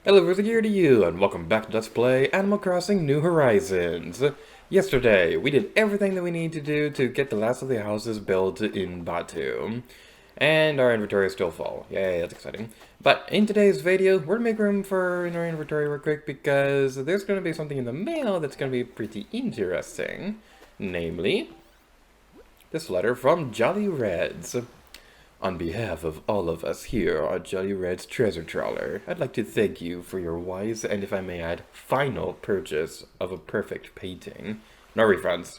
Hello, Versa here to you, and welcome back to Let's Play Animal Crossing New Horizons. Yesterday, we did everything that we need to do to get the last of the houses built in Batu. And our inventory is still full. Yay, that's exciting. But in today's video, we're gonna make room for in our inventory real quick because there's gonna be something in the mail that's gonna be pretty interesting. Namely, this letter from Jolly Reds. On behalf of all of us here at Jolly Red's Treasure Trawler, I'd like to thank you for your wise and, if I may add, final purchase of a perfect painting. No refunds.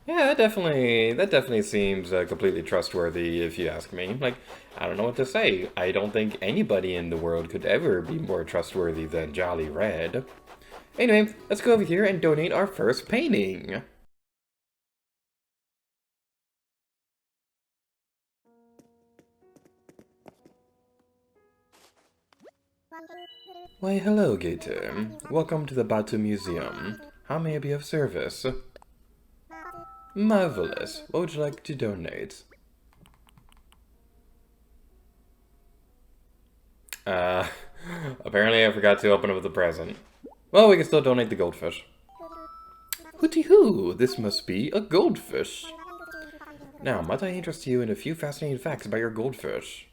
Yeah, that definitely seems completely trustworthy if you ask me. Like, I don't know what to say. I don't think anybody in the world could ever be more trustworthy than Jolly Red. Anyway, let's go over here and donate our first painting. Why, hello, Gator. Welcome to the Batu Museum. How may I be of service? Marvelous. What would you like to donate? Uh, apparently I forgot to open up the present. Well, we can still donate the goldfish. Hooty-hoo! This must be a goldfish. Now, might I interest you in a few fascinating facts about your goldfish?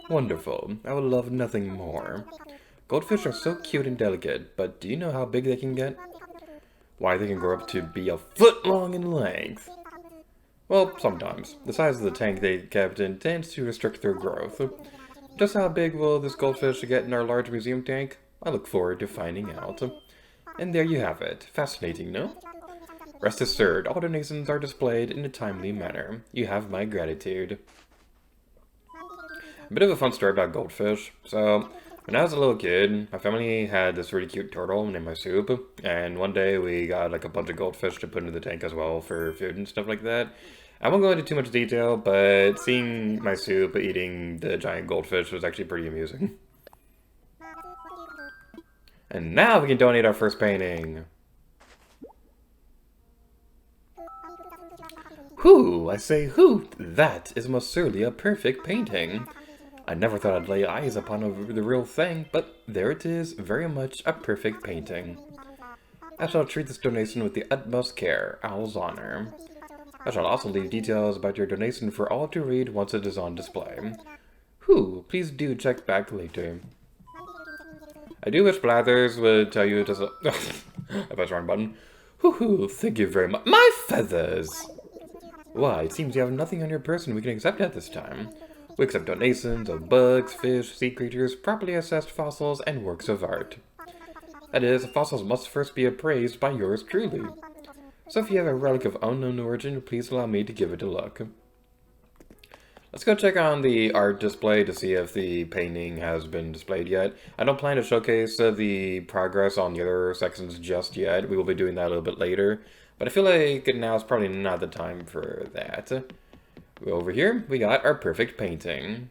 Wonderful. I would love nothing more. Goldfish are so cute and delicate, but do you know how big they can get? Why, they can grow up to be a foot long in length. Well, sometimes. The size of the tank they kept in tends to restrict their growth. Just how big will this goldfish get in our large museum tank? I look forward to finding out. And there you have it. Fascinating, no? Rest assured, all donations are displayed in a timely manner. You have my gratitude. A bit of a fun story about goldfish. So, when I was a little kid, my family had this really cute turtle named my soup, and one day we got like a bunch of goldfish to put into the tank as well for food and stuff like that. I won't go into too much detail, but seeing my soup eating the giant goldfish was actually pretty amusing. And now we can donate our first painting. Whew, I say whew, that is most certainly a perfect painting. I never thought I'd lay eyes upon the real thing, but there it is, very much a perfect painting. I shall treat this donation with the utmost care, Owl's honor. I shall also leave details about your donation for all to read once it is on display. Whew, please do check back later. I do wish Blathers would tell you to... I pressed the wrong button. Whoo-hoo, thank you very much. My feathers! Why, it seems you have nothing on your person we can accept at this time. We accept donations of bugs, fish, sea creatures, properly assessed fossils, and works of art. That is, fossils must first be appraised by yours truly. So if you have a relic of unknown origin, please allow me to give it a look. Let's go check on the art display to see if the painting has been displayed yet. I don't plan to showcase the progress on the other sections just yet. We will be doing that a little bit later. But I feel like now is probably not the time for that. Over here, we got our perfect painting.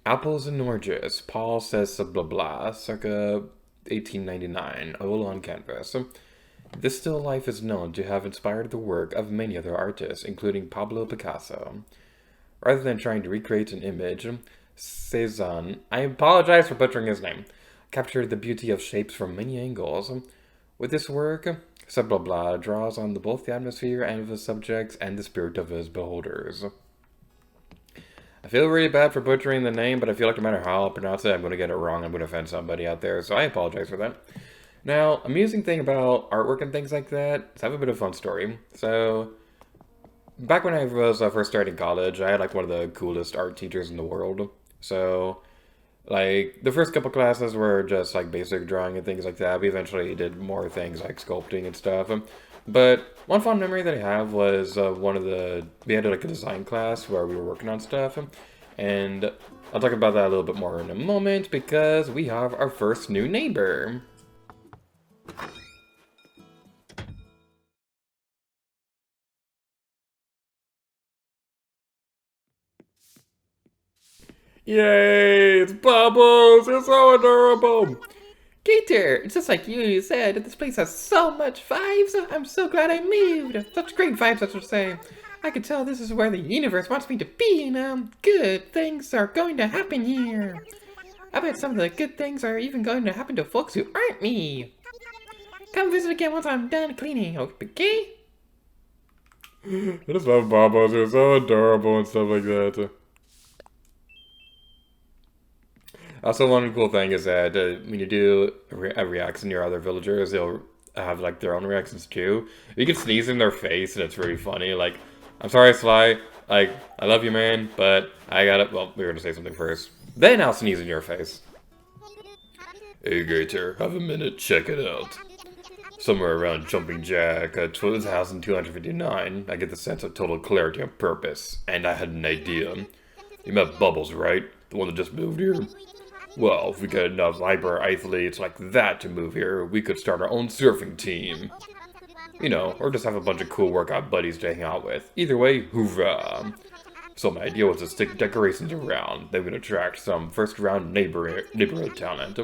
Apples and oranges. Paul says blah blah, circa 1899, oil on canvas. This still life is known to have inspired the work of many other artists, including Pablo Picasso. Rather than trying to recreate an image, Cezanne, I apologize for butchering his name, captured the beauty of shapes from many angles. With this work, blah blah draws on both the atmosphere and of his subjects and the spirit of his beholders. I feel really bad for butchering the name, but I feel like no matter how I'll pronounce it, I'm going to get it wrong. I'm going to offend somebody out there, so I apologize for that. Now, amusing thing about artwork and things like that, is I have a bit of a fun story. So, back when I was first starting college, I had like one of the coolest art teachers in the world. So, like, the first couple classes were just, like, basic drawing and things like that. We eventually did more things like sculpting and stuff. But one fond memory that I have was we had, like, a design class where we were working on stuff. And I'll talk about that a little bit more in a moment because we have our first new neighbor. Yay, it's Bubbles! It's so adorable! Gator, it's just like you said, this place has so much vibes. I'm so glad I moved. Such great vibes, I should say. I can tell this is where the universe wants me to be, good things are going to happen here. I bet some of the good things are even going to happen to folks who aren't me. Come visit again once I'm done cleaning, okay? I just love Bobos, they're so adorable and stuff like that. Also, one cool thing is that when you do a reaction to your other villagers, they'll have like their own reactions too. You can sneeze in their face and it's really funny. Like, I'm sorry, Sly. Like, I love you, man, but I gotta. Well, we were gonna say something first. Then I'll sneeze in your face. Hey, Gator, have a minute. Check it out. Somewhere around Jumping Jack 12,259, I get the sense of total clarity and purpose, and I had an idea. You met Bubbles, right? The one that just moved here? Well, if we get enough hyper athletes like that to move here, we could start our own surfing team. You know, or just have a bunch of cool workout buddies to hang out with. Either way, hoorah. So my idea was to stick decorations around. They would attract some first-round neighborhood talent.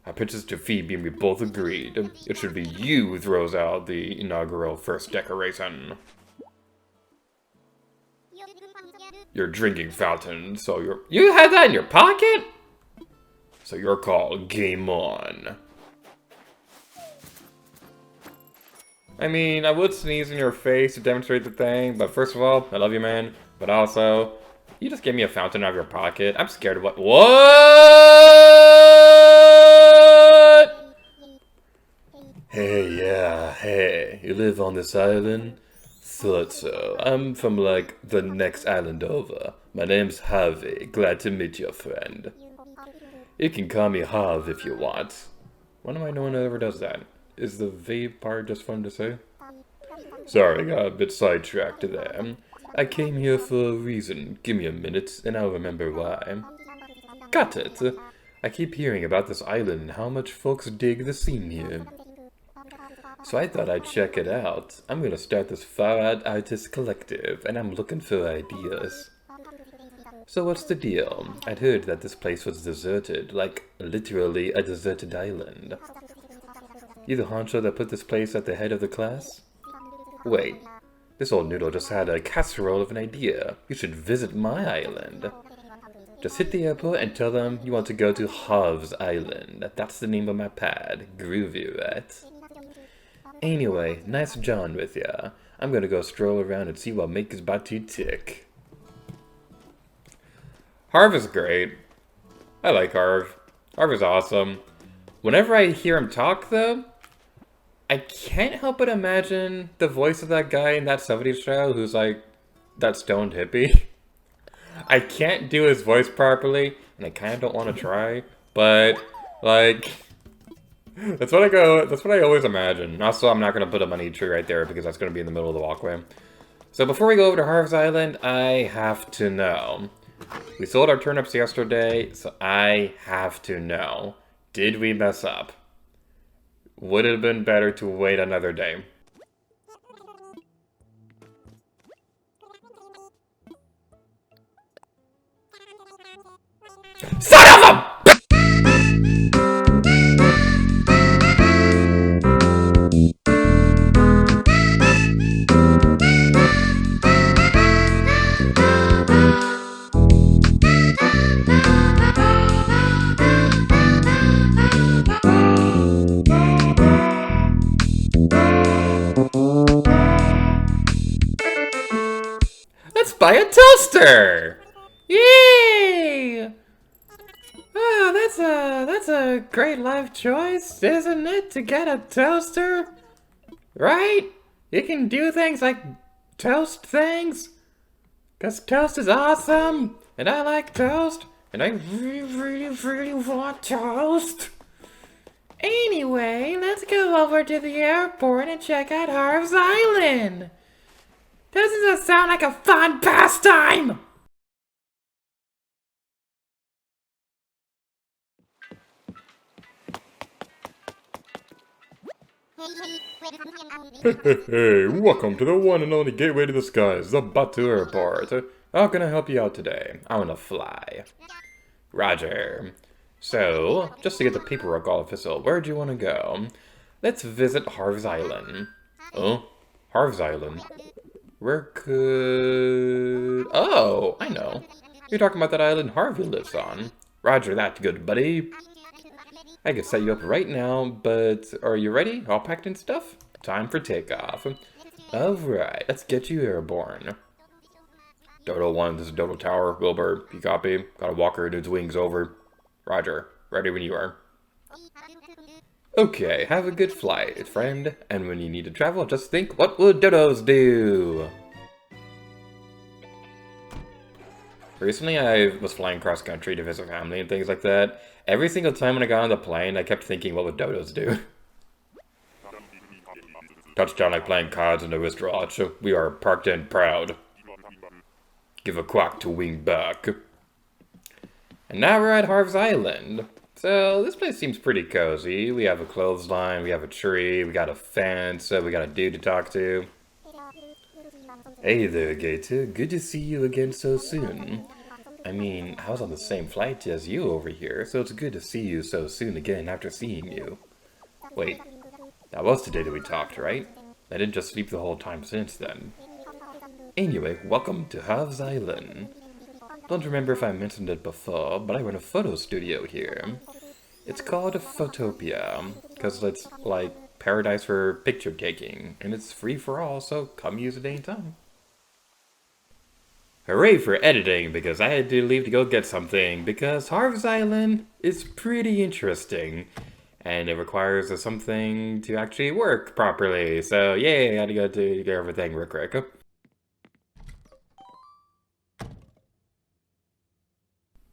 I pitched this to Phoebe and we both agreed. It should be you who throws out the inaugural first decoration. Your drinking fountain, so you had that in your pocket? So your call, game on. I mean, I would sneeze in your face to demonstrate the thing, but first of all, I love you, man. But also, you just gave me a fountain out of your pocket. I'm scared of what? Hey, you live on this island? Thought so. I'm from, like, the next island over. My name's Harvey. Glad to meet your friend. You can call me Harv if you want. When am I no one ever does that? Is the V part just fun to say? Sorry, I got a bit sidetracked there. I came here for a reason. Give me a minute, and I'll remember why. Got it. I keep hearing about this island and how much folks dig the scene here. So I thought I'd check it out. I'm gonna start this far-out artist collective, and I'm looking for ideas. So what's the deal? I'd heard that this place was deserted, like literally a deserted island. You the honcho that put this place at the head of the class? Wait, this old noodle just had a casserole of an idea. You should visit my island. Just hit the airport and tell them you want to go to Harv's Island. That's the name of my pad. Groovy, right? Anyway, nice John with ya. I'm gonna go stroll around and see what makes his body tick. Harv is great. I like Harv. Harv is awesome. Whenever I hear him talk, though, I can't help but imagine the voice of that guy in that 70s show who's like that stoned hippie. I can't do his voice properly, and I kind of don't want to try, but, like, that's what I always imagine. Also, I'm not going to put a money tree right there because that's going to be in the middle of the walkway. So before we go over to Harv's Island, I have to know. We sold our turnips yesterday, so I have to know. Did we mess up? Would it have been better to wait another day? Son of a... Let's buy a toaster! Yay! Oh, that's a great life choice, isn't it? To get a toaster? Right? You can do things like toast things. 'Cause toast is awesome, and I like toast, and I really want toast. Anyway, let's go over to the airport and check out Harv's Island. Doesn't that sound like a fun pastime? Hey, welcome to the one and only gateway to the skies, the Batu Airport. How can I help you out today? I want to fly. Roger. So, just to get the paperwork all official, where do you want to go? Let's visit Harv's Island. Oh, Harv's Island. Where could... Oh, I know. You're talking about that island Harvey lives on. Roger that, good buddy. I can set you up right now, but are you ready? All packed and stuff? Time for takeoff. Alright, let's get you airborne. Dodo 1, this is Dodo Tower. Wilbur, you copy? Got a walker and its wings over. Roger. Ready when you are. Okay, have a good flight, friend. And when you need to travel, just think, what would dodos do? Recently, I was flying cross country to visit family and things like that. Every single time when I got on the plane, I kept thinking, what would dodos do? Touchdown like playing cards in the wristwatch. We are parked and proud. Give a quack to wing back. And now we're at Harv's Island. So this place seems pretty cozy. We have a clothesline, we have a tree, we got a fence, we got a dude to talk to. Hey there, Gator. Good to see you again so soon. I mean, I was on the same flight as you over here, so it's good to see you so soon again after seeing you. Wait, that was the day that we talked, right? I didn't just sleep the whole time since then. Anyway, welcome to Harv's Island. Don't remember if I mentioned it before, but I run a photo studio here. It's called Photopia, because it's like paradise for picture taking, and it's free for all, so come use it anytime. Hooray for editing, because I had to leave to go get something, because Harv's Island is pretty interesting, and it requires something to actually work properly, so yay, I had to go to get everything real quick.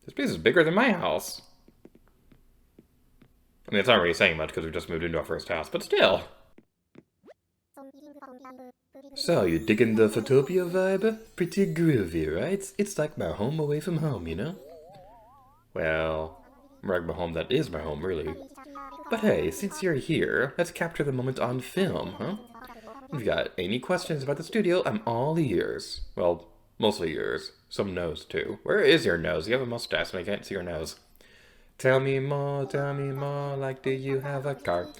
This place is bigger than my house. I mean, it's not really saying much because we just moved into our first house, but still. So, you digging the Photopia vibe? Pretty groovy, right? It's like my home away from home, you know? Well, more like my home that is my home, really. But hey, since you're here, let's capture the moment on film, huh? If you got any questions about the studio, I'm all ears. Well, mostly ears. Some nose, too. Where is your nose? You have a mustache and I can't see your nose. Tell me more, like do you have a car?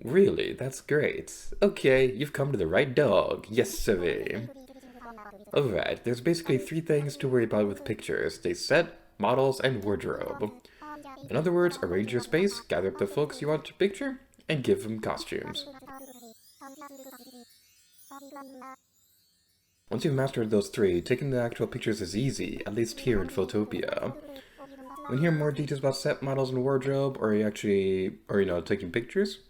Really? That's great. Okay, you've come to the right dog. Yes, sirree. Alright, there's basically 3 things to worry about with pictures. They set, models, and wardrobe. In other words, arrange your space, gather up the folks you want to picture, and give them costumes. Once you've mastered those 3, taking the actual pictures is easy, at least here in Photopia. Want to hear more details about set, models, and wardrobe, or taking pictures?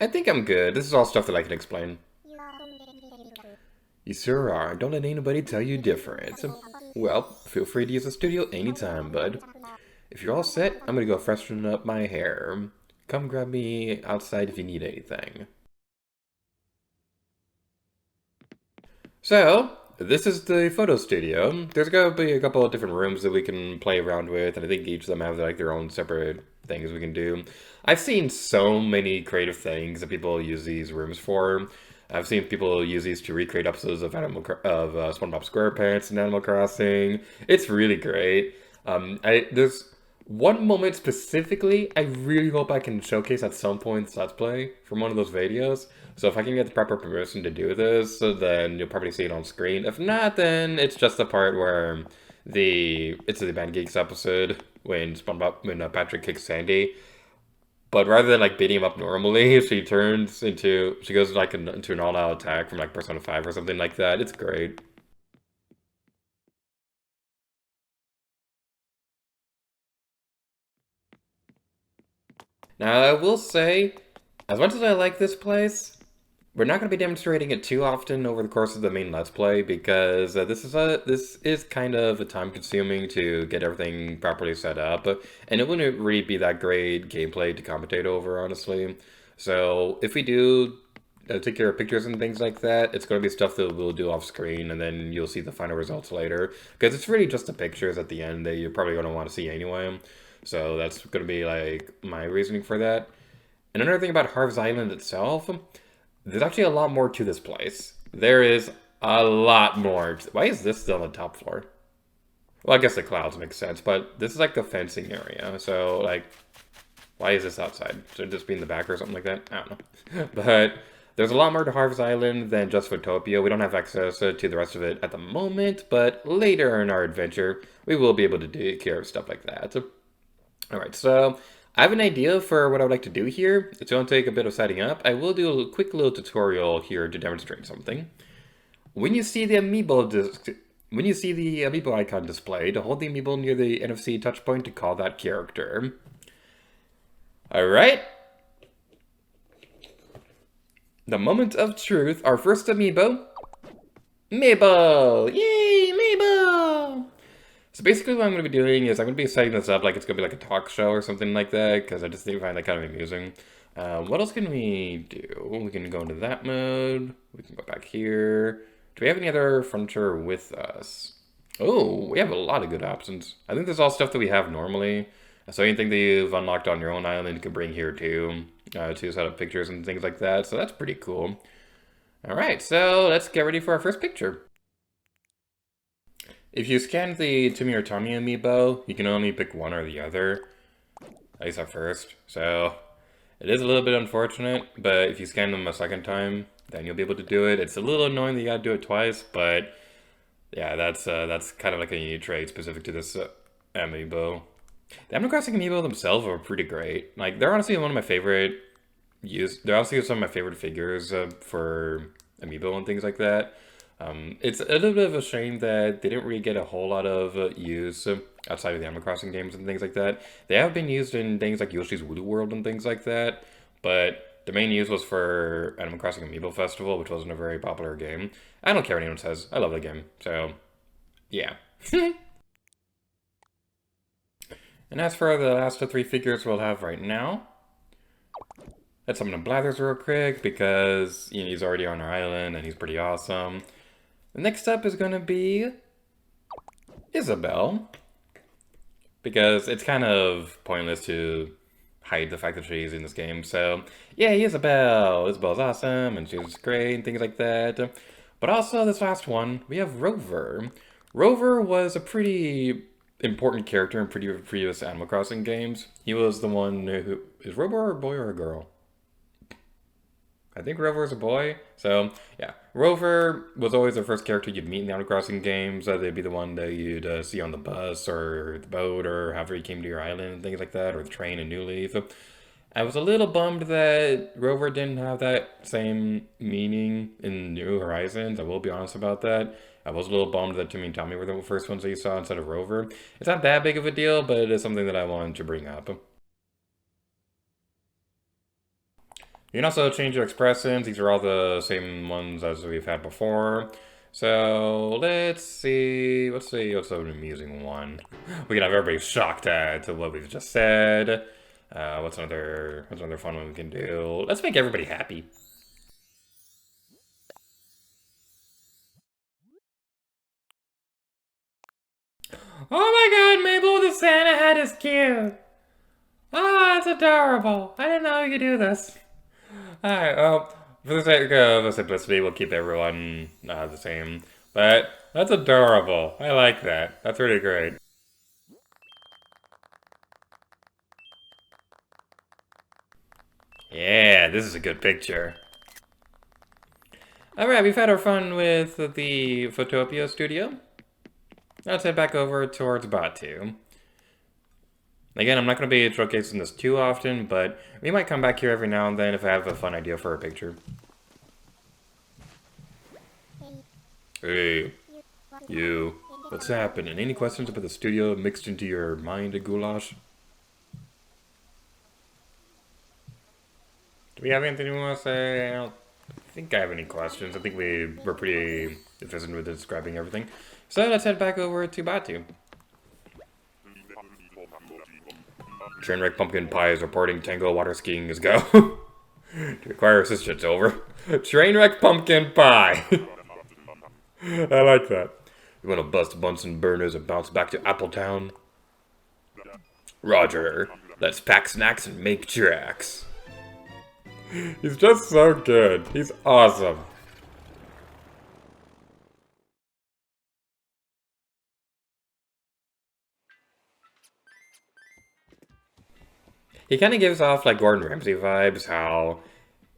I think I'm good. This is all stuff that I can explain. You sure are. Don't let anybody tell you different. Well, feel free to use the studio anytime, bud. If you're all set, I'm gonna go freshen up my hair. Come grab me outside if you need anything. So, this is the photo studio. There's gonna be a couple of different rooms that we can play around with, and I think each of them have like their own separate things we can do. I've seen so many creative things that people use these rooms for. I've seen people use these to recreate episodes of SpongeBob SquarePants and Animal Crossing. It's really great. There's one moment specifically I really hope I can showcase at some point in Let's Play from one of those videos. So if I can get the proper permission to do this, then you'll probably see it on screen. If not, then it's just the part where it's the Band Geeks episode when Patrick kicks Sandy. But rather than like beating him up normally, she goes like into an all-out attack from like Persona 5 or something like that. It's great. Now I will say, as much as I like this place, we're not going to be demonstrating it too often over the course of the main Let's Play because this is kind of time-consuming to get everything properly set up, and it wouldn't really be that great gameplay to commentate over, honestly. So if we do take care of pictures and things like that, it's going to be stuff that we'll do off screen, and then you'll see the final results later, because it's really just the pictures at the end that you're probably going to want to see anyway. So that's going to be like my reasoning for that. And another thing about Harv's Island itself, there's actually a lot more to this place. There is a lot more. Why is this still on the top floor? Well, I guess the clouds make sense, but this is like the fencing area. So, like, why is this outside? Should it just be in the back or something like that? I don't know. But There's a lot more to Harvest Island than just Photopia. We don't have access to the rest of it at the moment, but later in our adventure, we will be able to take care of stuff like that. Alright, so I have an idea for what I would like to do here. It's going to take a bit of setting up. I will do a quick little tutorial here to demonstrate something. When you see the amiibo icon displayed, hold the amiibo near the NFC touch point to call that character. Alright. The moment of truth, our first amiibo, Mabel! Yay, Mabel! So basically what I'm going to be doing is I'm going to be setting this up like it's going to be like a talk show or something like that, because I just find that kind of amusing. What else can we do? We can go into that mode. We can go back here. Do we have any other furniture with us? Oh, we have a lot of good options. I think this is all stuff that we have normally. So anything that you've unlocked on your own island, you can bring here too, to set up pictures and things like that. So that's pretty cool. All right, so let's get ready for our first picture. If you scan the Timmy or Tommy amiibo, you can only pick one or the other. At least at first. So it is a little bit unfortunate, but if you scan them a second time, then you'll be able to do it. It's a little annoying that you gotta do it twice, but yeah, that's kind of like a unique trait specific to this amiibo. The Animal Crossing amiibo themselves are pretty great. Like, they're honestly one of my favorite they're honestly some of my favorite figures for amiibo and things like that. It's a little bit of a shame that they didn't really get a whole lot of use outside of the Animal Crossing games and things like that. They have been used in things like Yoshi's Woolly World and things like that, but the main use was for Animal Crossing Amiibo Festival, which wasn't a very popular game. I don't care what anyone says. I love the game. So, yeah. And as for the last of three figures we'll have right now, let's summon Blathers real quick because he's already on our island and he's pretty awesome. The next up is going to be Isabelle, because it's kind of pointless to hide the fact that she's in this game. So, yeah, Isabelle. Isabelle's awesome and she's great and things like that. But also, this last one, we have Rover. Rover was a pretty important character in previous Animal Crossing games. He was the one who... Is Rover a boy or a girl? I think Rover is a boy. So, yeah. Rover was always the first character you'd meet in the Animal Crossing games. They'd be the one that you'd see on the bus or the boat or however you came to your island and things like that, or the train in New Leaf. I was a little bummed that Rover didn't have that same meaning in New Horizons. I will be honest about that. I was a little bummed that Timmy and Tommy were the first ones that you saw instead of Rover. It's not that big of a deal, but it is something that I wanted to bring up. You can also change your expressions. These are all the same ones as we've had before. So let's see. What's an amusing one? We can have everybody shocked at what we've just said. What's another fun one we can do? Let's make everybody happy. Oh my god, Mabel, the Santa hat is cute. Ah, it's adorable. I didn't know you could do this. Alright, well, for the sake of simplicity, we'll keep everyone the same. But that's adorable. I like that. That's really great. Yeah, this is a good picture. Alright, we've had our fun with the Photopia studio. Let's head back over towards Batuu. Again, I'm not going to be showcasing this too often, but we might come back here every now and then if I have a fun idea for a picture. Hey, you. What's happening? Any questions about the studio mixed into your mind, Goulash? Do we have anything we want to say? I don't think I have any questions. I think we were pretty efficient with describing everything. So let's head back over to Batuu. Trainwreck Pumpkin Pie is reporting Tango water skiing is go. To require assistance, over. Trainwreck Pumpkin Pie. I like that. You want to bust Bunsen burners and bounce back to Appletown? Roger. Let's pack snacks and make tracks. He's just so good. He's awesome. He kind of gives off like Gordon Ramsay vibes, how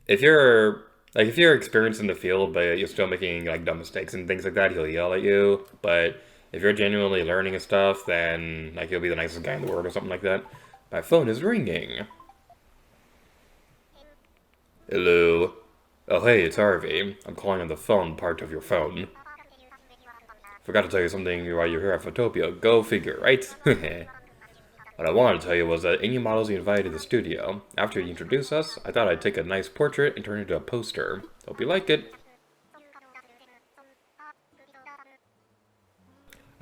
if you're Like, if you're experienced in the field, but you're still making, like, dumb mistakes and things like that, he'll yell at you. But if you're genuinely learning and stuff, then, like, he'll be the nicest guy in the world or something like that. My phone is ringing. Hello. Oh, hey, it's Harvey. I'm calling on the phone part of your phone. Forgot to tell you something while you're here at Photopia. Go figure, right? What I wanted to tell you was that any models you invited to the studio, after you introduce us, I thought I'd take a nice portrait and turn it into a poster. Hope you like it.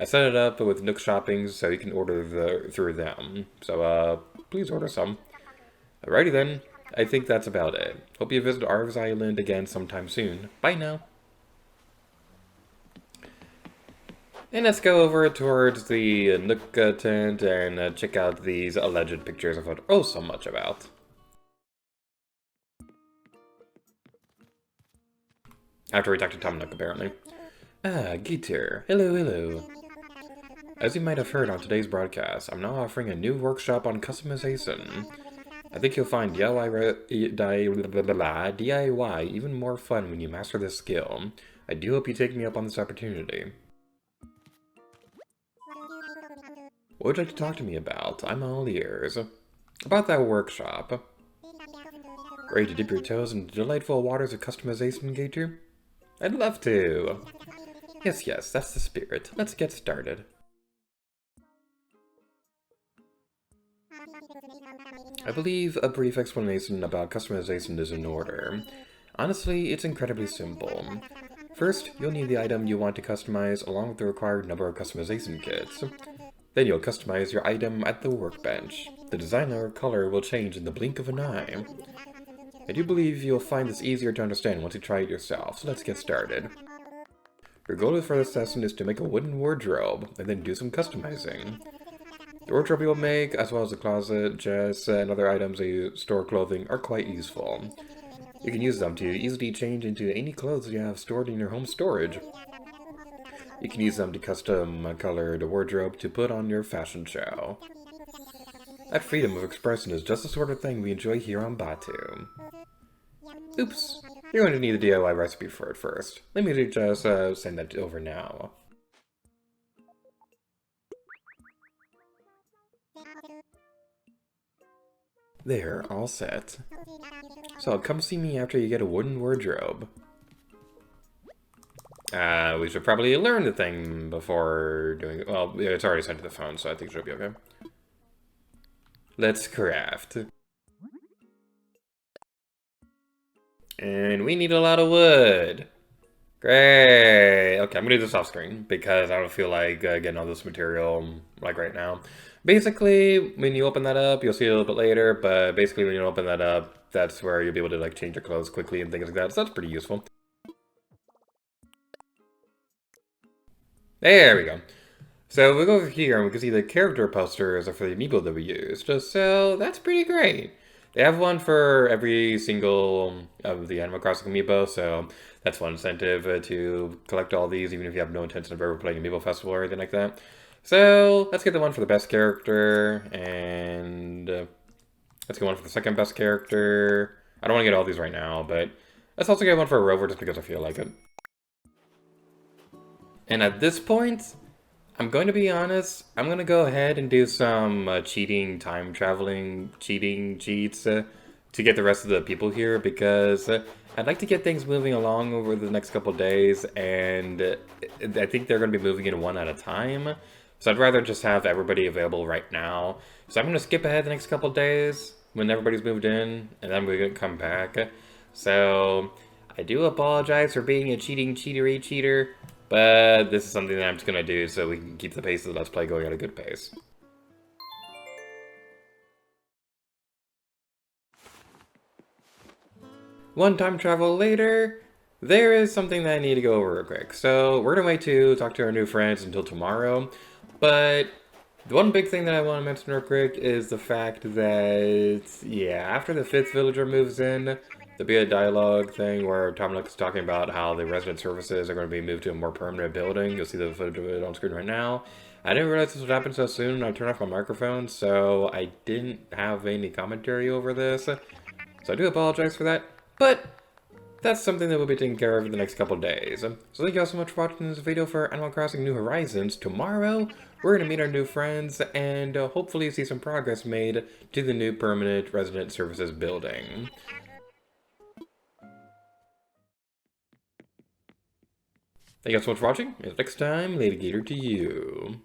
I set it up with Nook Shopping so you can order through them. So, please order some. Alrighty then. I think that's about it. Hope you visit Arv's Island again sometime soon. Bye now. And let's go over towards the Nook tent and check out these alleged pictures I've heard oh so much about. After we talk to Tom Nook, apparently. Ah, Geeter. Hello, hello. As you might have heard on today's broadcast, I'm now offering a new workshop on customization. I think you'll find DIY even more fun when you master this skill. I do hope you take me up on this opportunity. What would you like to talk to me about? I'm all ears. About that workshop. Ready to dip your toes in the delightful waters of customization, Gator? I'd love to. Yes, that's the spirit. Let's get started. I believe a brief explanation about customization is in order. Honestly, it's incredibly simple. First, you'll need the item you want to customize along with the required number of customization kits. Then you'll customize your item at the workbench. The design or color will change in the blink of an eye. I do believe you'll find this easier to understand once you try it yourself, so let's get started. Your goal for this session is to make a wooden wardrobe, and then do some customizing. The wardrobe you'll make, as well as the closet, chests, and other items that you store clothing, are quite useful. You can use them to easily change into any clothes you have stored in your home storage. You can use them to custom color the wardrobe to put on your fashion show. That freedom of expression is just the sort of thing we enjoy here on Batuu. Oops, you're going to need the DIY recipe for it first. Let me just send that over now. There, all set. So come see me after you get a wooden wardrobe. We should probably learn the thing before doing it. Well, it's already sent to the phone, so I think it should be okay. Let's craft. And we need a lot of wood. Great. Okay, I'm gonna do this off screen because I don't feel like getting all this material like right now. Basically, when you open that up, you'll see it a little bit later, but basically when you open that up, that's where you'll be able to like change your clothes quickly and things like that, so that's pretty useful. There we go. So we go over here and we can see the character posters are for the amiibo that we used, so that's pretty great. They have one for every single of the Animal Crossing amiibo, so that's one incentive to collect all these, even if you have no intention of ever playing Amiibo Festival or anything like that. So let's get the one for the best character, and let's get one for the second best character. I don't want to get all these right now, but let's also get one for a Rover just because I feel like it. And at this point, I'm going to be honest, I'm going to go ahead and do some cheating, time traveling, cheating cheats to get the rest of the people here because I'd like to get things moving along over the next couple days, and I think they're going to be moving in one at a time. So I'd rather just have everybody available right now. So I'm going to skip ahead the next couple days when everybody's moved in, and then we're going to come back. So I do apologize for being a cheatery cheater. But this is something that I'm just going to do so we can keep the pace of the Let's Play going at a good pace. One time travel later, there is something that I need to go over real quick. So we're going to wait to talk to our new friends until tomorrow. But the one big thing that I want to mention real quick is the fact that, yeah, after the 5th villager moves in, there'll be a dialogue thing where Tom Nook is talking about how the resident services are going to be moved to a more permanent building. You'll see the footage of it on screen right now. I didn't realize this would happen so soon. I turned off my microphone, so I didn't have any commentary over this. So I do apologize for that. But that's something that we'll be taking care of in the next couple days. So thank you all so much for watching this video for Animal Crossing New Horizons. Tomorrow, we're going to meet our new friends and hopefully see some progress made to the new permanent resident services building. Thank you all so much for watching. Until next time, Lady Gator to you.